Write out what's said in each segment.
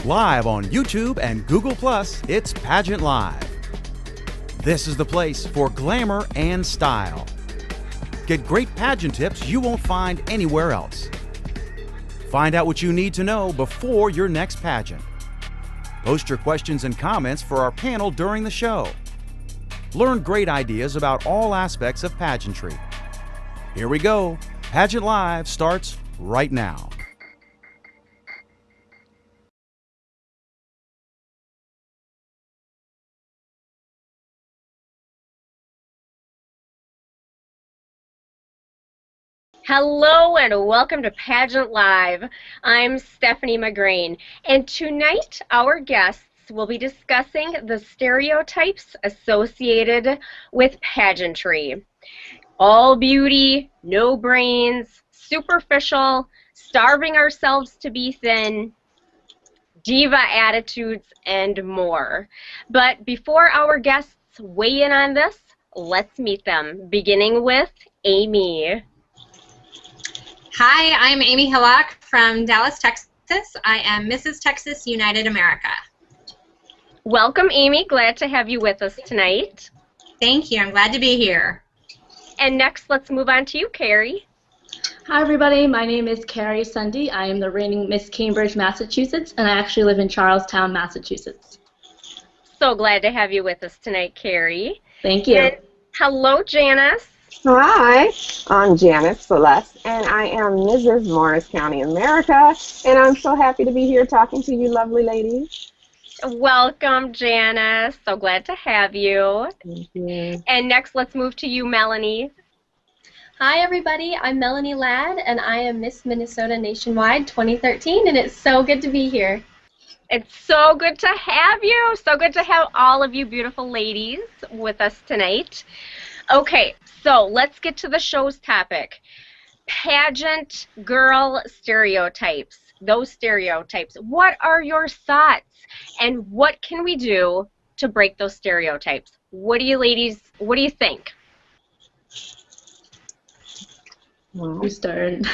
Live on YouTube and Google+, it's Pageant Live. This is the place for glamour and style. Get great pageant tips you won't find anywhere else. Find out what you need to know before your next pageant. Post your questions and comments for our panel during the show. Learn great ideas about all aspects of pageantry. Here we go. Pageant Live starts right now. Hello and welcome to Pageant Live. I'm Stephanie McGrain, and tonight our guests will be discussing the stereotypes associated with pageantry. All beauty, no brains, superficial, starving ourselves to be thin, diva attitudes, and more. But before our guests weigh in on this, let's meet them, beginning with Amy. Hi, I'm Amy Hillock from Dallas, Texas. I am Mrs. Texas United America. Welcome, Amy. Glad to have you with us tonight. Thank you. I'm glad to be here. And next, let's move on to you, Carrie. Hi, everybody. My name is Carrie Sunday. I am the reigning Miss Cambridge, Massachusetts, and I actually live in Charlestown, Massachusetts. So glad to have you with us tonight, Carrie. Thank you. And hello, Janice. Hi, I'm Janice Celeste, and I am Mrs. Morris County, America, and I'm so happy to be here talking to you lovely ladies. Welcome, Janice. So glad to have you. Thank you. And next, let's move to you, Melanie. Hi, everybody. I'm Melanie Ladd, and I am Miss Minnesota Nationwide 2013, and it's so good to be here. It's so good to have you. So good to have all of you beautiful ladies with us tonight. Okay, so let's get to the show's topic. Pageant girl stereotypes. Those stereotypes. What are your thoughts? And what can we do to break those stereotypes? What do you ladies, what do you think? You started.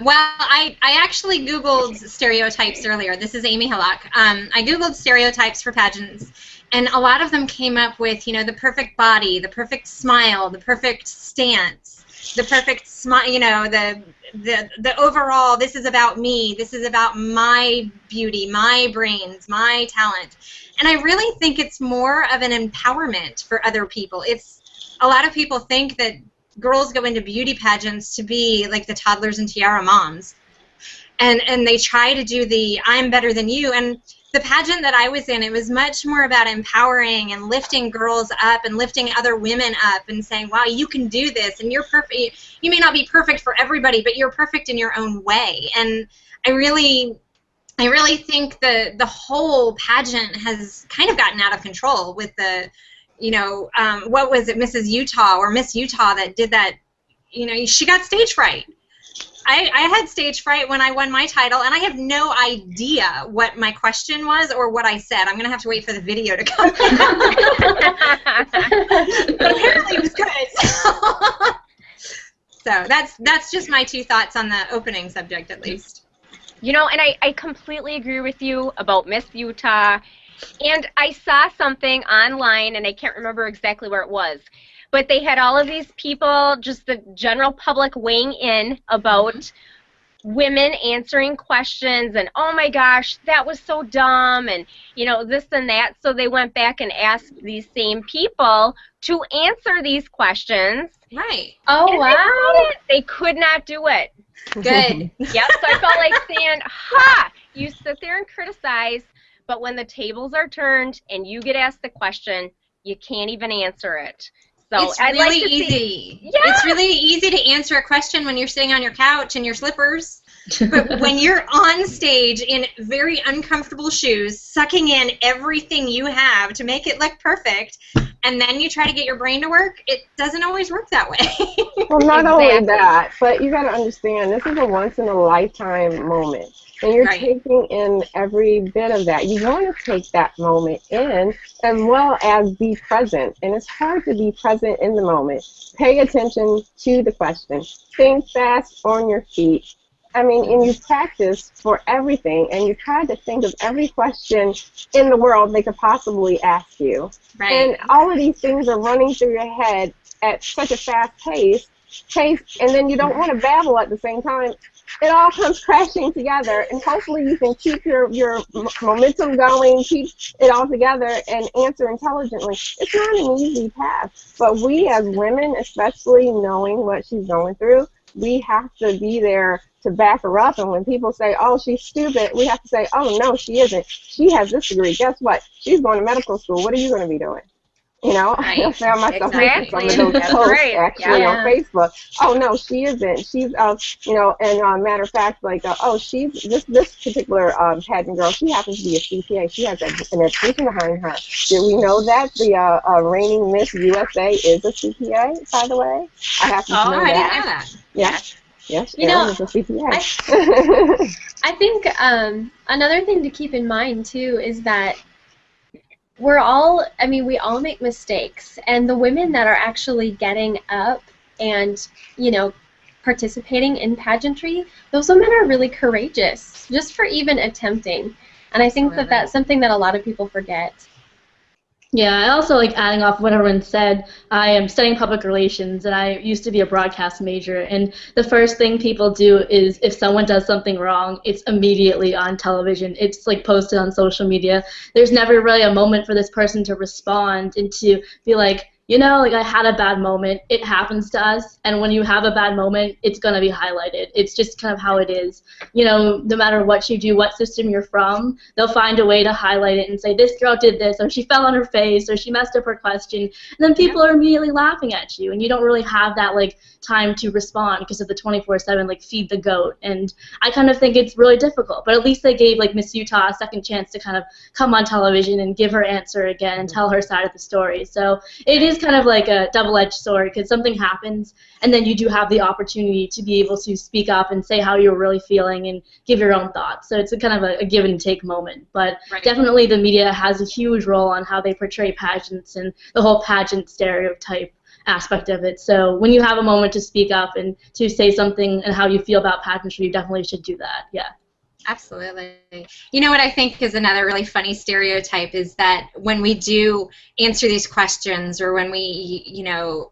Well, I actually Googled stereotypes earlier. This is Amy Hillock. I Googled stereotypes for pageants, and a lot of them came up with, you know, the perfect body, the perfect smile, the perfect stance, the perfect smile, you know, the overall, this is about me, this is about my beauty, my brains, my talent. And I really think it's more of an empowerment for other people. It's, a lot of people think that girls go into beauty pageants to be like the toddlers and tiara moms. And they try to do the I'm better than you. And the pageant that I was in, it was much more about empowering and lifting girls up and lifting other women up and saying, wow, you can do this, and you're perfect. You may not be perfect for everybody, but you're perfect in your own way. And I really think the whole pageant has kind of gotten out of control with the, you know, what was it, Mrs. Utah or Miss Utah that did that, you know, she got stage fright. I had stage fright when I won my title, and I have no idea what my question was or what I said. I'm going to have to wait for the video to come out. But apparently it was good. So that's just my two thoughts on the opening subject, at least. You know, and I completely agree with you about Miss Utah. And I saw something online, and I can't remember exactly where it was, but they had all of these people, just the general public, weighing in about women answering questions, and oh my gosh, that was so dumb, and you know, this and that. So they went back and asked these same people to answer these questions. Right. Oh, wow. They could not do it. Good. Yep, so I felt like saying, ha, you sit there and criticize, but when the tables are turned and you get asked the question, you can't even answer it. So it's really easy. Yeah. It's really easy to answer a question when you're sitting on your couch in your slippers. But when you're on stage in very uncomfortable shoes, sucking in everything you have to make it look perfect, and then you try to get your brain to work, it doesn't always work that way. Well, not only that, but you got to understand, this is a once-in-a-lifetime moment. And you're taking in every bit of that. You want to take that moment in as well as be present. And it's hard to be present in the moment. Pay attention to the question. Think fast on your feet. I mean, and you practice for everything, and you try to think of every question in the world they could possibly ask you. Right. And all of these things are running through your head at such a fast pace, and then you don't want to babble at the same time. It all comes crashing together, and hopefully you can keep your momentum going, keep it all together, and answer intelligently. It's not an easy task, but we as women, especially knowing what she's going through, we have to be there to back her up. And when people say, oh, she's stupid, we have to say, oh, no, she isn't. She has this degree. Guess what? She's going to medical school. What are you going to be doing? You know, I found myself making some of those posts actually on Facebook. Oh no, she isn't. She's you know, and matter of fact, like oh, she's this particular pageant girl. She happens to be a CPA. She has an education behind her. Did we know that the reigning Miss USA is a CPA? By the way, I have to know that. I didn't know that. Yeah. Yes, you know, is a CPA. I think another thing to keep in mind too is that we all make mistakes, and the women that are actually getting up and, you know, participating in pageantry, those women are really courageous just for even attempting. And I think that that's something that a lot of people forget. Yeah, I also like adding off what everyone said. I am studying public relations, and I used to be a broadcast major. And the first thing people do is if someone does something wrong, it's immediately on television. It's like posted on social media. There's never really a moment for this person to respond and to be like, you know, like I had a bad moment. It happens to us, and when you have a bad moment, it's going to be highlighted. It's just kind of how it is. You know, no matter what you do, what system you're from, they'll find a way to highlight it and say, this girl did this, or she fell on her face, or she messed up her question, and then people are immediately laughing at you, and you don't really have that, like, time to respond because of the 24/7, like, feed the goat. And I kind of think it's really difficult, but at least they gave, like, Miss Utah a second chance to kind of come on television and give her answer again and tell her side of the story. So it is kind of like a double-edged sword, because something happens and then you do have the opportunity to be able to speak up and say how you're really feeling and give your own thoughts. So it's a kind of a give and take moment. But definitely the media has a huge role on how they portray pageants and the whole pageant stereotype aspect of it. So when you have a moment to speak up and to say something and how you feel about pageantry, you definitely should do that. Yeah. Absolutely. You know what I think is another really funny stereotype is that when we do answer these questions, or when we, you know,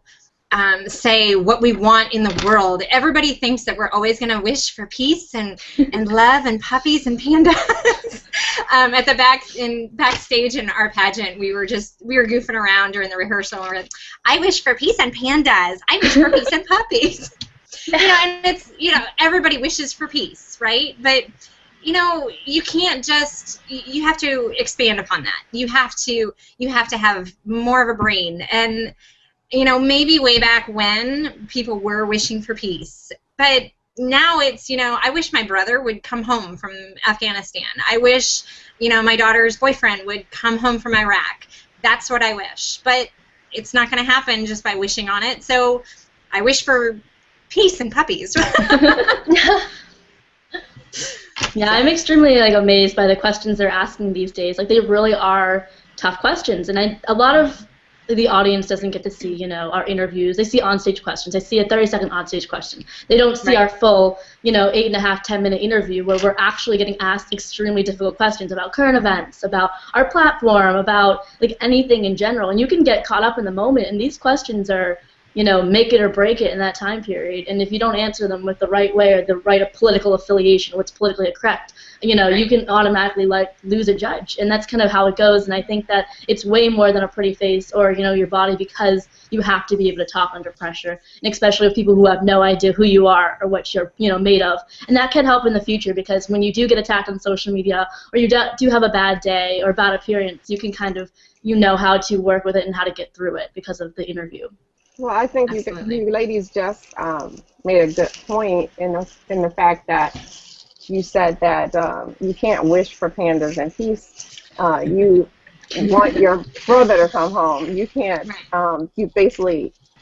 say what we want in the world, everybody thinks that we're always going to wish for peace and love and puppies and pandas. At the backstage in our pageant, we were goofing around during the rehearsal. And we're like, I wish for peace and pandas. I wish for peace and puppies. You know, and it's, you know, everybody wishes for peace, right? But you know, you can't just, you have to expand upon that. You have to have more of a brain. And, you know, maybe way back when people were wishing for peace. But now it's, you know, I wish my brother would come home from Afghanistan. I wish, you know, my daughter's boyfriend would come home from Iraq. That's what I wish. But it's not going to happen just by wishing on it. So I wish for peace and puppies. Yeah, I'm extremely amazed by the questions they're asking these days. Like, they really are tough questions, and a lot of the audience doesn't get to see, you know, our interviews. They see onstage questions. They see a 30-second onstage question. They don't see our full, you know, 8.5, 10-minute interview where we're actually getting asked extremely difficult questions about current events, about our platform, about like anything in general. And you can get caught up in the moment, and these questions are, you know, make it or break it in that time period. And if you don't answer them with the right way or the right political affiliation, what's politically correct, you know, you can automatically lose a judge. And that's kind of how it goes. And I think that it's way more than a pretty face or, you know, your body, because you have to be able to talk under pressure, and especially with people who have no idea who you are or what you're, you know, made of. And that can help in the future, because when you do get attacked on social media, or you do have a bad day or bad appearance, you can kind of, you know, how to work with it and how to get through it because of the interview. Well, I think you ladies just made a good point in the fact that you said that you can't wish for pandas and peace. You want your brother to come home. You can't.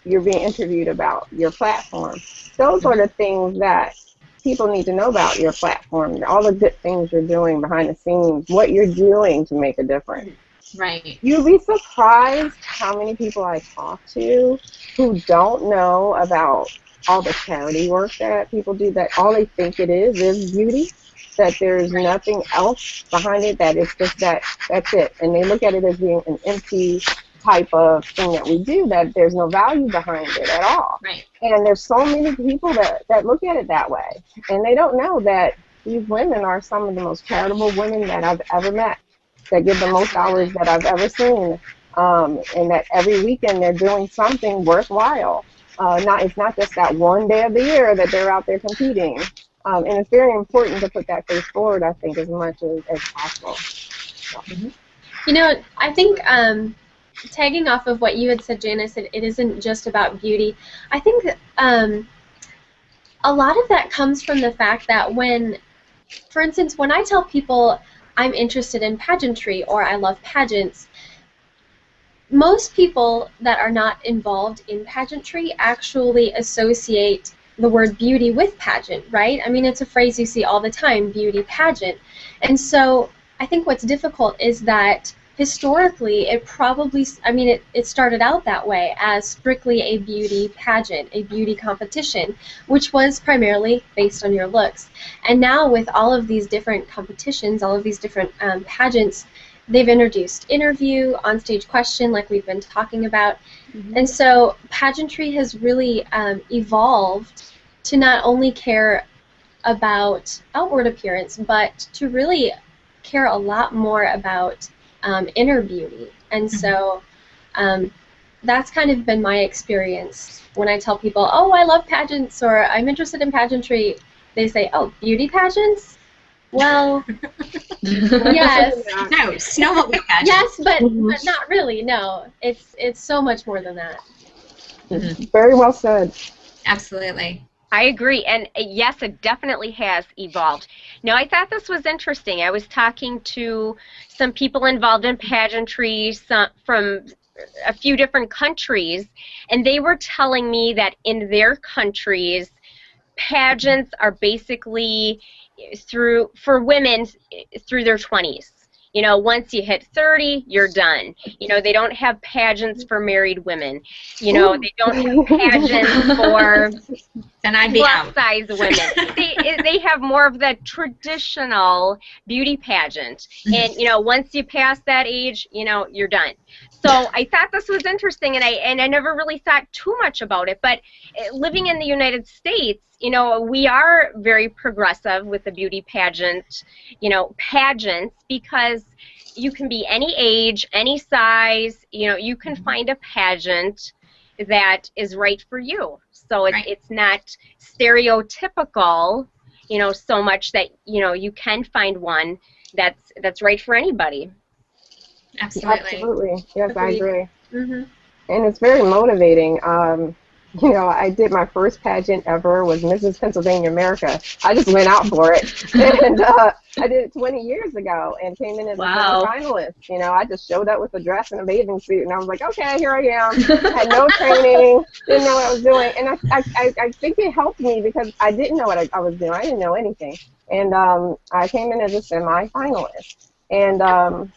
You're being interviewed about your platform. Those are the things that people need to know about your platform. All the good things you're doing behind the scenes, what you're doing to make a difference. Right. You'd be surprised how many people I talk to who don't know about all the charity work that people do, that all they think it is beauty, that there's nothing else behind it, that it's just that's it. And they look at it as being an empty type of thing that we do, that there's no value behind it at all. Right. And there's so many people that look at it that way. And they don't know that these women are some of the most charitable women that I've ever met, that give the most hours that I've ever seen. And that every weekend they're doing something worthwhile. It's not just that one day of the year that they're out there competing. And it's very important to put that face forward, I think, as much as possible. So. You know, I think tagging off of what you had said, Janice, it isn't just about beauty. I think that, a lot of that comes from the fact that when, for instance, when I tell people I'm interested in pageantry or I love pageants, most people that are not involved in pageantry actually associate the word beauty with pageant, right? I mean, it's a phrase you see all the time, beauty pageant. And so I think what's difficult is that historically it probably, I mean, it started out that way as strictly a beauty pageant, a beauty competition, which was primarily based on your looks. And now with all of these different competitions, all of these different pageants, they've introduced interview, onstage question, like we've been talking about. And so pageantry has really evolved to not only care about outward appearance, but to really care a lot more about inner beauty. And so that's kind of been my experience. When I tell people, oh, I love pageants, or I'm interested in pageantry, they say, oh, beauty pageants? Well, yes. No, snowmobile pageant. Yes, but not really, no. It's so much more than that. Very well said. Absolutely. I agree, and yes, it definitely has evolved. Now, I thought this was interesting. I was talking to some people involved in pageantry from a few different countries, and they were telling me that in their countries, pageants are basically for women through their 20s. You know, once you hit 30, you're done. You know, they don't have pageants for married women. You know, they don't have pageants for plus-size women. They have more of the traditional beauty pageant. And, you know, once you pass that age, you know, you're done. So I thought this was interesting, and I never really thought too much about it. But living in the United States, you know, we are very progressive with the beauty pageant, you know, pageants, because you can be any age, any size, you know, you can find a pageant that is right for you. So it's not stereotypical, you know, so much that, you know, you can find one that's right for anybody. Absolutely. Yes, I agree. And it's very motivating. You know, I did my first pageant ever was Mrs. Pennsylvania America. I just went out for it. And I did it 20 years ago and came in as a finalist. You know, I just showed up with a dress and a bathing suit, and I was like, okay, here I am. Had no training, didn't know what I was doing. And I think it helped me because I didn't know what I was doing. I didn't know anything. And I came in as a semi-finalist. And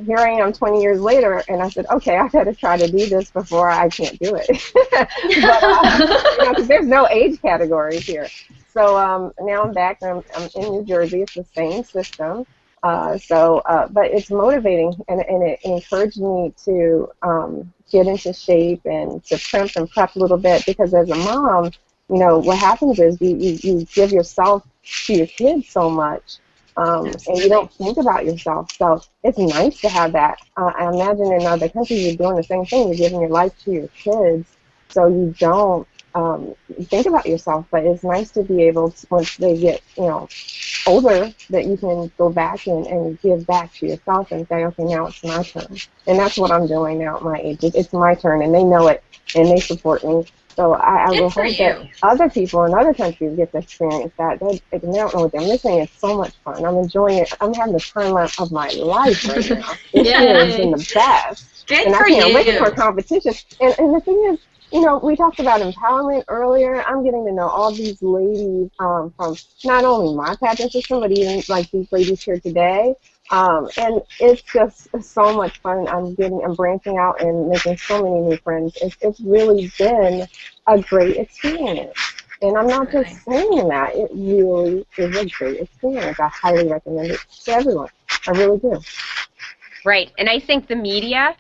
here I am 20 years later, and I said, okay, I got to try to do this before I can't do it. But, you know, because there's no age categories here. So now I'm back, and I'm in New Jersey. It's the same system. But it's motivating, and it encouraged me to get into shape and to primp and prep a little bit, because as a mom, you know, what happens is you give yourself to your kids so much. And you don't think about yourself. So it's nice to have that. I imagine in other countries you're doing the same thing. You're giving your life to your kids, so you don't think about yourself. But it's nice to be able to, once they get, you know, older, that you can go back and give back to yourself and say, okay, now it's my turn. And that's what I'm doing now at my age. It's my turn, and they know it, and they support me. So I will hope that other people in other countries get to experience that. They don't know what they're missing. It's so much fun. I'm enjoying it. I'm having the time of my life right now. It is in the best. Good and for I can't you. wait for competition. And the thing is, you know, we talked about empowerment earlier. I'm getting to know all these ladies from not only my pageant system, but even like these ladies here today. And it's just so much fun. I'm branching out and making so many new friends. It's really been a great experience. And I'm not just saying that. It really is a great experience. I highly recommend it to everyone. I really do. Right. And I think the media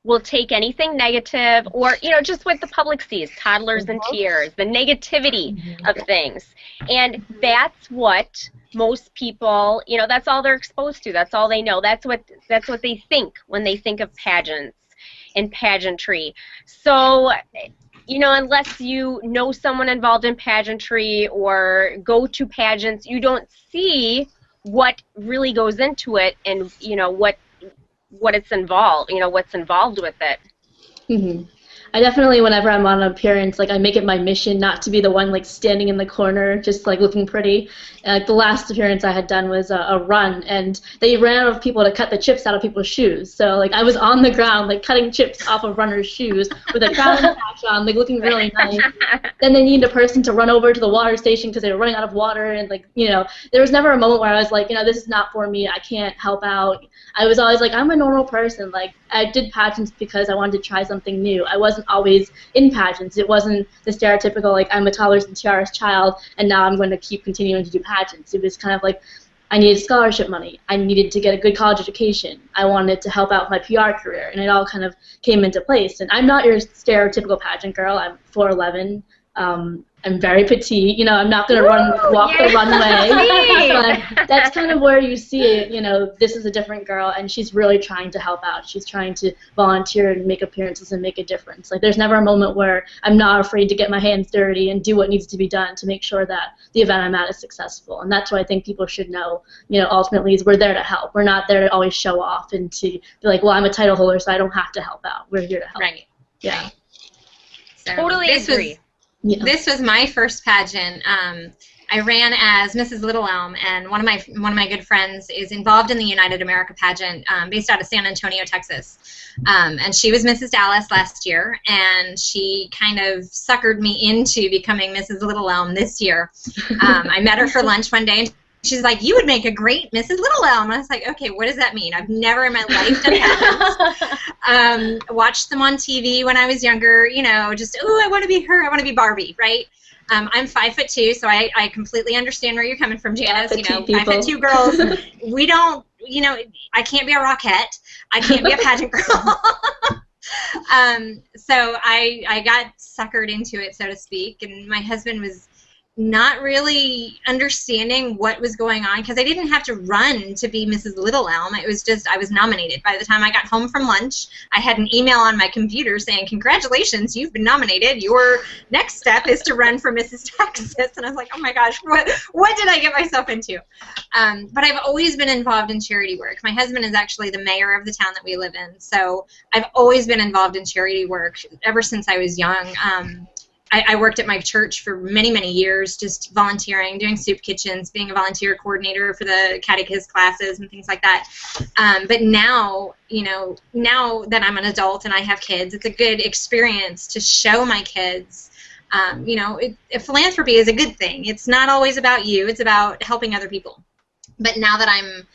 will take anything negative, or, you know, just what the public sees, toddlers in tears, the negativity of things. And that's what most people, you know, that's all they're exposed to. That's all they know. That's what they think when they think of pageants and pageantry. So, you know, unless you know someone involved in pageantry or go to pageants, you don't see what really goes into it, and, you know, what it's involved, you know, what's involved with it. Mm-hmm. I definitely, whenever I'm on an appearance, like, I make it my mission not to be the one, like, standing in the corner just, like, looking pretty. The last appearance I had done was a run, and they ran out of people to cut the chips out of people's shoes. So, like, I was on the ground, like, cutting chips off of runners' shoes with a crown patch on, like, looking really nice. Then they needed a person to run over to the water station because they were running out of water, and, like, you know, there was never a moment where I was like, you know, this is not for me, I can't help out. I was always like, I'm a normal person. Like, I did pageants because I wanted to try something new. I wasn't always in pageants. It wasn't the stereotypical, like, I'm a toddlers and tiaras child, and now I'm going to keep continuing to do pageants. It was kind of like, I needed scholarship money. I needed to get a good college education. I wanted to help out with my PR career, and it all kind of came into place. And I'm not your stereotypical pageant girl. I'm 4'11". I'm very petite. You know, I'm not going to walk the runway. But that's kind of where you see it. You know, this is a different girl, and she's really trying to help out. She's trying to volunteer and make appearances and make a difference. Like, there's never a moment where I'm not afraid to get my hands dirty and do what needs to be done to make sure that the event I'm at is successful. And that's what I think people should know, you know, ultimately, is we're there to help. We're not there to always show off and to be like, well, I'm a title holder, so I don't have to help out. We're here to help. Right. Yeah. So Totally agree. This was my first pageant. I ran as Mrs. Little Elm, and one of my good friends is involved in the United America pageant, based out of San Antonio, Texas. And she was Mrs. Dallas last year, and she kind of suckered me into becoming Mrs. Little Elm this year. I met her for lunch one day, and she's like, you would make a great Mrs. Little Elm. And I was like, okay, what does that mean? I've never in my life done pageants. Watched them on TV when I was younger, you know, just, oh, I want to be her, I want to be Barbie, right? I'm 5'2", so I completely understand where you're coming from, Janice. You know, 5'2" girls, we don't, you know, I can't be a Rockette. I can't be a pageant girl. So I got suckered into it, so to speak, and my husband was not really understanding what was going on, because I didn't have to run to be Mrs. Little Elm. It was just I was nominated. By the time I got home from lunch, I had an email on my computer saying, congratulations, you've been nominated. Your next step is to run for Mrs. Texas. And I was like, oh my gosh, what did I get myself into? But I've always been involved in charity work. My husband is actually the mayor of the town that we live in, so I've always been involved in charity work ever since I was young. I worked at my church for many, many years, just volunteering, doing soup kitchens, being a volunteer coordinator for the catechist classes and things like that. But now, you know, now that I'm an adult and I have kids, it's a good experience to show my kids, you know, philanthropy is a good thing. It's not always about you. It's about helping other people. But now that I'm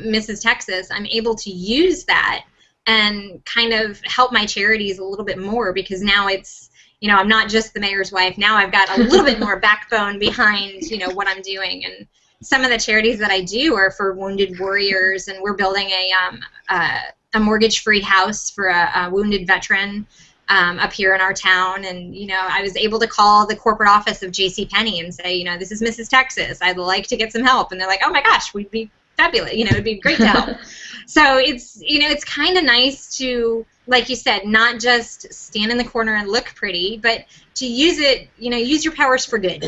Mrs. Texas, I'm able to use that and kind of help my charities a little bit more, because now it's, you know, I'm not just the mayor's wife. Now I've got a little bit more backbone behind, you know, what I'm doing. And some of the charities that I do are for wounded warriors, and we're building a mortgage-free house for a wounded veteran up here in our town. And, you know, I was able to call the corporate office of JCPenney and say, you know, this is Mrs. Texas. I'd like to get some help. And they're like, oh my gosh, we'd be fabulous. You know, it'd be great to help. So it's, you know, it's kind of nice to, like you said, not just stand in the corner and look pretty, but to use it, you know, use your powers for good.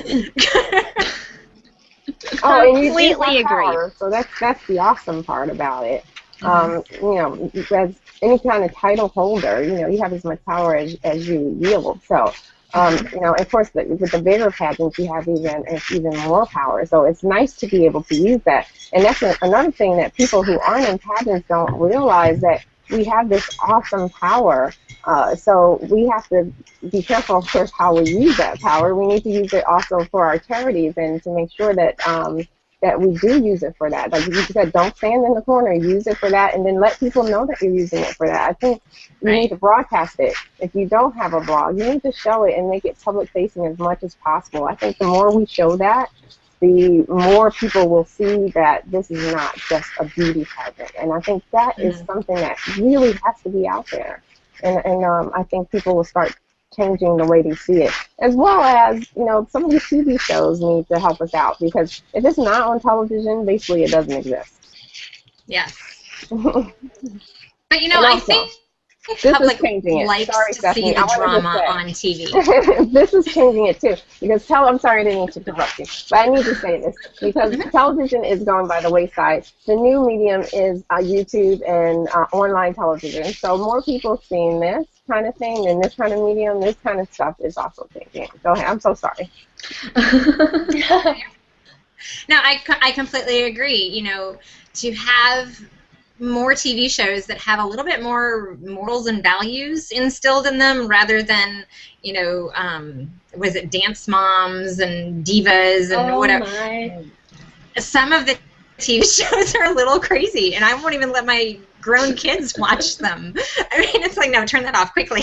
Oh, and you completely agree. So that's the awesome part about it. You know, as any kind of title holder, you know, you have as much power as you wield. So, you know, of course, with the bigger pageants, you have even more power. So it's nice to be able to use that. And that's another thing that people who aren't in pageants don't realize, that we have this awesome power. So we have to be careful, of course, how we use that power. We need to use it also for our charities, and to make sure that that we do use it for that. Like you said, don't stand in the corner, use it for that, and then let people know that you're using it for that. I think you need to broadcast it. If you don't have a blog, you need to show it and make it public facing as much as possible. I think the more we show that, the more people will see that this is not just a beauty pageant. And I think that is something that really has to be out there. And I think people will start changing the way they see it. As well as, you know, some of the TV shows need to help us out, because if it's not on television, basically it doesn't exist. Yes. But, you know, I think the public likes to see the drama on TV. This is changing it too, because I'm sorry I didn't mean to interrupt you, but I need to say this because television is going by the wayside. The new medium is YouTube and online television, so more people seeing this kind of thing and this kind of medium, this kind of stuff is also changing. Go ahead. I'm so sorry. No, I completely agree. You know, to have more TV shows that have a little bit more morals and values instilled in them, rather than, you know, was it Dance Moms and Divas and whatever. My. Some of the TV shows are a little crazy, and I won't even let my grown kids watch them. I mean, it's like, no, turn that off quickly.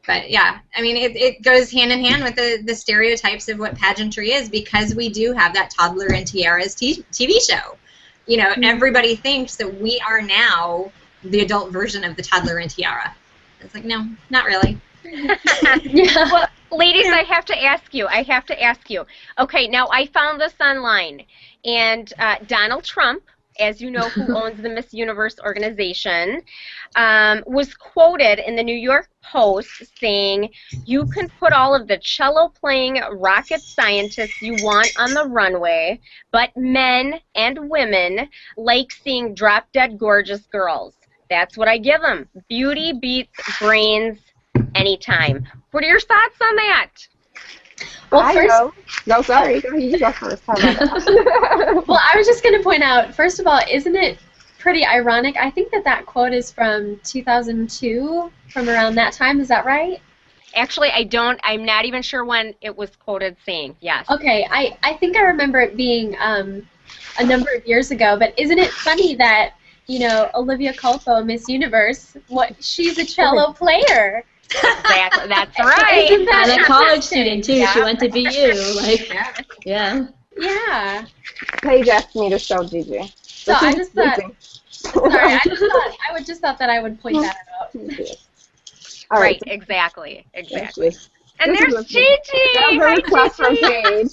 But yeah, I mean, it goes hand in hand with the stereotypes of what pageantry is, because we do have that Toddler and Tiaras TV show. You know, everybody thinks that we are now the adult version of the Toddler and Tiara. It's like, no, not really. Yeah. Well, ladies, I have to ask you. Okay, now I found this online, and Donald Trump, as you know, who owns the Miss Universe organization, was quoted in the New York Post saying, "You can put all of the cello-playing rocket scientists you want on the runway, but men and women like seeing drop-dead gorgeous girls. That's what I give them. Beauty beats brains anytime." What are your thoughts on that? Well, no, sorry. You go first. How about that? Well, I was just going to point out, first of all, isn't it pretty ironic? I think that quote is from 2002, from around that time. Is that right? Actually, I'm not even sure when it was quoted saying, yes. Okay, I think I remember it being a number of years ago, but isn't it funny that, you know, Olivia Culpo, Miss Universe, she's a cello player. Exactly, that's right. And a college student too. Yeah. She went to BU. Like, yeah. Yeah. Paige asked me to show Gigi. So I just thought. Sorry, I just thought that I would point that out. All right. Exactly. And there's Gigi. That was a request from Paige.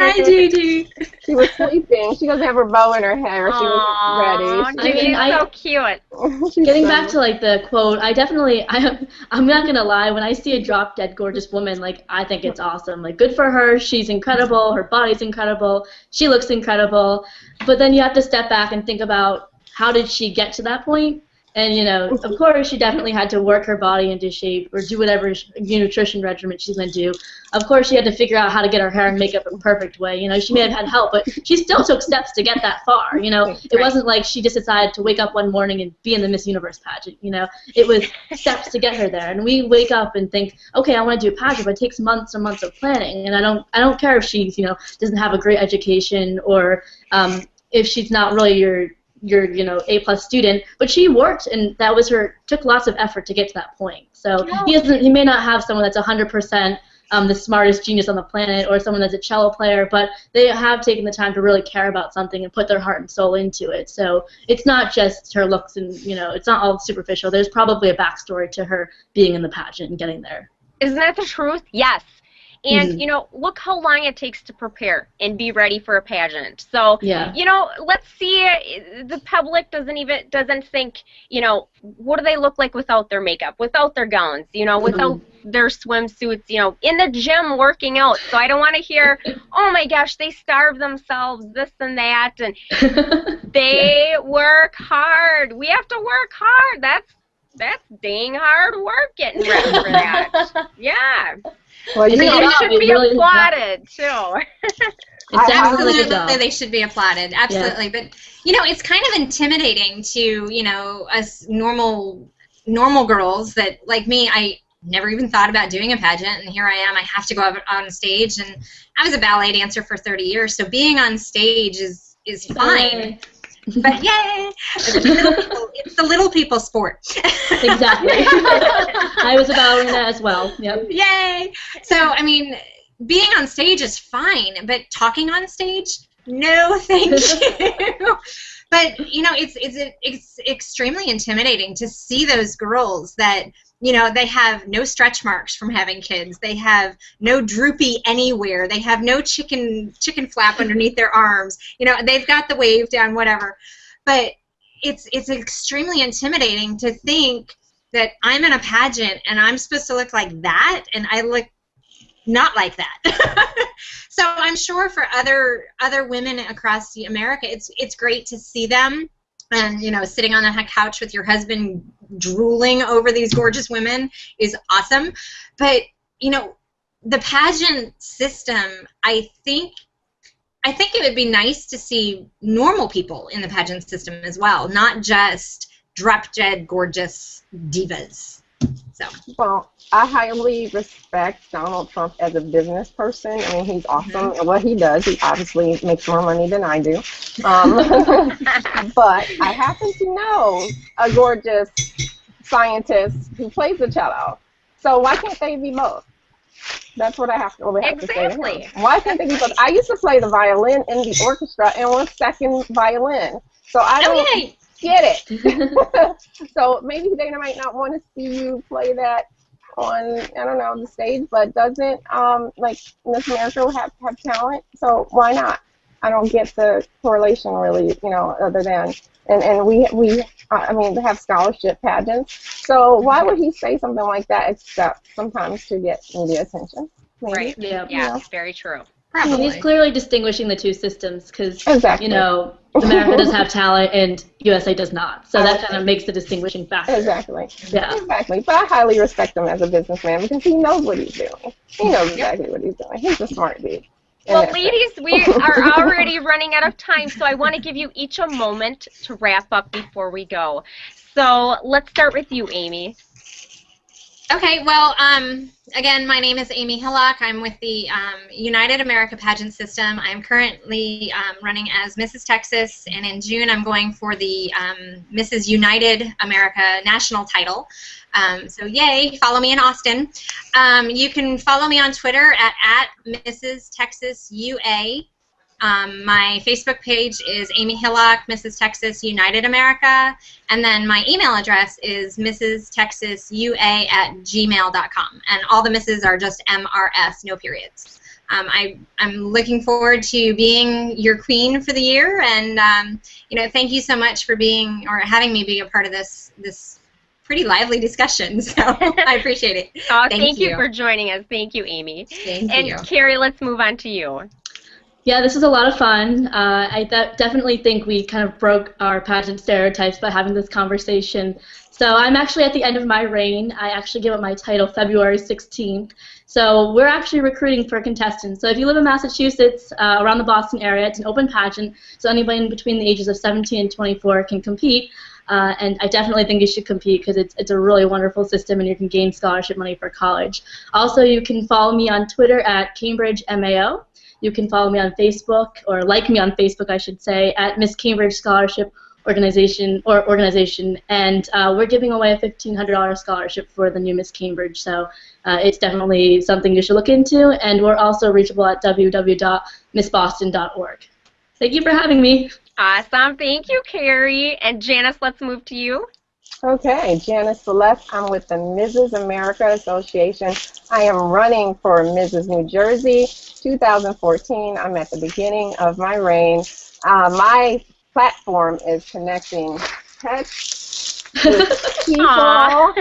Hi, Gigi. She was sleeping. She doesn't have her bow in her hair. She was ready. Gigi's so cute. Getting back to like the quote, I'm not gonna lie. When I see a drop dead gorgeous woman, like, I think it's awesome. Like, good for her. She's incredible. Her body's incredible. She looks incredible. But then you have to step back and think about, how did she get to that point? And, you know, of course, she definitely had to work her body into shape or do whatever nutrition regimen she's going to do. Of course, she had to figure out how to get her hair and makeup in a perfect way. You know, she may have had help, but she still took steps to get that far. You know, it wasn't like she just decided to wake up one morning and be in the Miss Universe pageant. You know, it was steps to get her there. And we wake up and think, okay, I want to do a pageant, but it takes months and months of planning. And I don't care if she's, you know, doesn't have a great education, or if she's not really your you know, A+ student, but she worked, and that was took lots of effort to get to that point. So he may not have someone that's 100% the smartest genius on the planet, or someone that's a cello player, but they have taken the time to really care about something and put their heart and soul into it. So it's not just her looks, and, you know, it's not all superficial. There's probably a backstory to her being in the pageant and getting there. Isn't that the truth? Yes. And, you know, look how long it takes to prepare and be ready for a pageant. So, you know, let's see, the public doesn't think, you know, what do they look like without their makeup, without their gowns, you know, without their swimsuits, you know, in the gym working out. So I don't want to hear, oh my gosh, they starve themselves, this and that, and they work hard. We have to work hard. That's dang hard work getting ready for that. Yeah. Well, you know, they should be applauded too. Absolutely, they should be applauded. Absolutely, but you know, it's kind of intimidating to, you know, us normal girls that, like me, never even thought about doing a pageant, and here I am. I have to go out on stage, and I was a ballet dancer for 30 years, so being on stage is fine. But yay! It's the little people sport. Exactly. I was a ballerina as well. Yep. Yay! So, I mean, being on stage is fine, but talking on stage, no thank you. But, you know, it's extremely intimidating to see those girls that, you know, they have no stretch marks from having kids. They have no droopy anywhere. They have no chicken flap underneath their arms. You know, they've got the wave down, whatever. But it's extremely intimidating to think that I'm in a pageant and I'm supposed to look like that, and I look not like that. So I'm sure for other women across America, it's great to see them, and you know, sitting on a couch with your husband drooling over these gorgeous women is awesome. But you know, the pageant system, I think it would be nice to see normal people in the pageant system as well, not just drop-dead gorgeous divas. So. Well, I highly respect Donald Trump as a business person. I mean, he's awesome at what he does. He obviously makes more money than I do. But I happen to know a gorgeous scientist who plays the cello. So why can't they be both? That's what I have to say to him. Why can't they be both? I used to play the violin in the orchestra and was second violin. So I don't get it. So maybe they might not want to see you play that on, I don't know, the stage, but doesn't like Miss America have talent? So why not? I don't get the correlation really, you know, other than and we I mean, they have scholarship pageants. So why would he say something like that except sometimes to get media attention? Maybe. Right. Yeah. Yeah, very true. Probably. He's clearly distinguishing the two systems because, exactly. You know, America does have talent and USA does not. So that kind of makes the distinguishing factor. Exactly. Yeah. Exactly. But I highly respect him as a businessman because he knows what he's doing. He knows exactly what he's doing. He's a smart dude. Well, ladies, we are already running out of time, so I want to give you each a moment to wrap up before we go. So let's start with you, Amy. Okay, well, again, my name is Amy Hillock. I'm with the United America Pageant System. I'm currently running as Mrs. Texas, and in June I'm going for the Mrs. United America national title. So yay, follow me in Austin. You can follow me on Twitter at Mrs. Texas UA. My Facebook page is Amy Hillock, Mrs. Texas United America, and then my email address is mrstexasua@gmail.com, and all the Mrs. are just MRS, no periods. I'm looking forward to being your queen for the year, and you know, thank you so much for being or having me be a part of this pretty lively discussion. So I appreciate it. Oh, thank you for joining us. Thank you, Amy. Thank you. And Carrie, let's move on to you. Yeah, this was a lot of fun. I definitely think we kind of broke our pageant stereotypes by having this conversation. So I'm actually at the end of my reign. I actually give up my title February 16th. So we're actually recruiting for contestants. So if you live in Massachusetts, around the Boston area, it's an open pageant. So anybody in between the ages of 17 and 24 can compete. And I definitely think you should compete because it's a really wonderful system and you can gain scholarship money for college. Also, you can follow me on Twitter at CambridgeMAO. You can follow me on Facebook, or like me on Facebook, I should say, at Miss Cambridge Scholarship Organization, and we're giving away a $1,500 scholarship for the new Miss Cambridge, so it's definitely something you should look into, and we're also reachable at www.missboston.org. Thank you for having me. Awesome. Thank you, Carrie. And Janice, let's move to you. Okay, Janice Celeste. I'm with the Mrs. America Association. I am running for Mrs. New Jersey 2014. I'm at the beginning of my reign. My platform is connecting tech with people,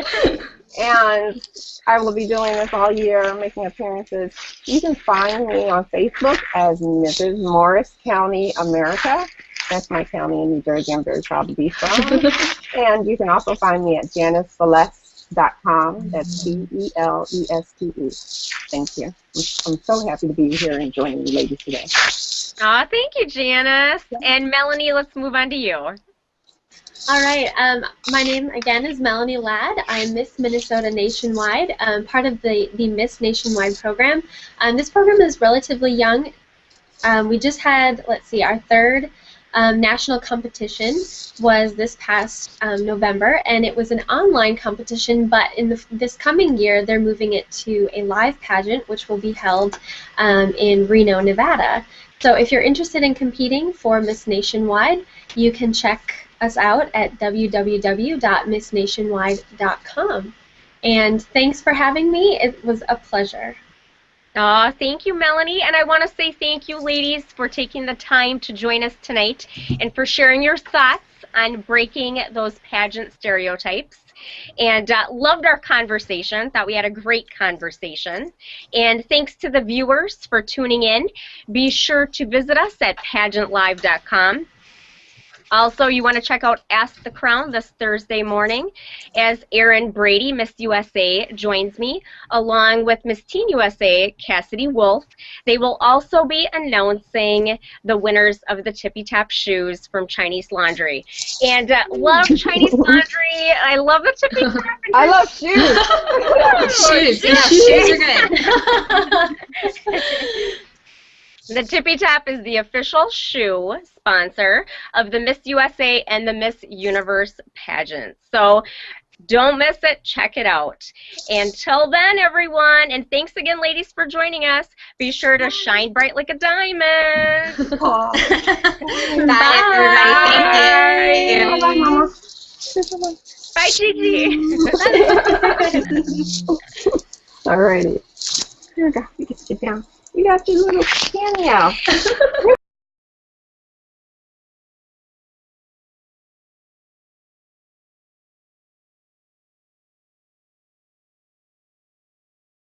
and I will be doing this all year, making appearances. You can find me on Facebook as Mrs. Morris County America. That's my county in New Jersey. I'm very proud to be from. And you can also find me at janiceceleste.com. That's CELESTE. Thank you. I'm so happy to be here and joining you ladies today. Aw, thank you, Janice. And Melanie, let's move on to you. All right. My name again is Melanie Ladd. I'm Miss Minnesota Nationwide, part of the Miss Nationwide program. This program is relatively young. We just had, let's see, our third national competition was this past November, and it was an online competition, but in this coming year they're moving it to a live pageant, which will be held in Reno, Nevada. So if you're interested in competing for Miss Nationwide, you can check us out at www.missnationwide.com. And thanks for having me. It was a pleasure. Oh, thank you, Melanie. And I want to say thank you, ladies, for taking the time to join us tonight and for sharing your thoughts on breaking those pageant stereotypes. And loved our conversation. Thought we had a great conversation. And thanks to the viewers for tuning in. Be sure to visit us at PageantLIVE.com. Also, you want to check out Ask the Crown this Thursday morning as Erin Brady, Miss USA, joins me, along with Miss Teen USA, Cassidy Wolf. They will also be announcing the winners of the Tippy Tap shoes from Chinese Laundry. And love Chinese Laundry. I love the Tippy Tap. I love shoes. Shoes. Yeah, shoes are good. The Tippy Tap is the official shoe sponsor of the Miss USA and the Miss Universe pageant. So don't miss it. Check it out. Until then, everyone, and thanks again, ladies, for joining us. Be sure to shine bright like a diamond. Bye, everybody. Thank you. Bye, Mama. Bye, Gigi. Alrighty. Here we go. You can sit down. You got your little cameo.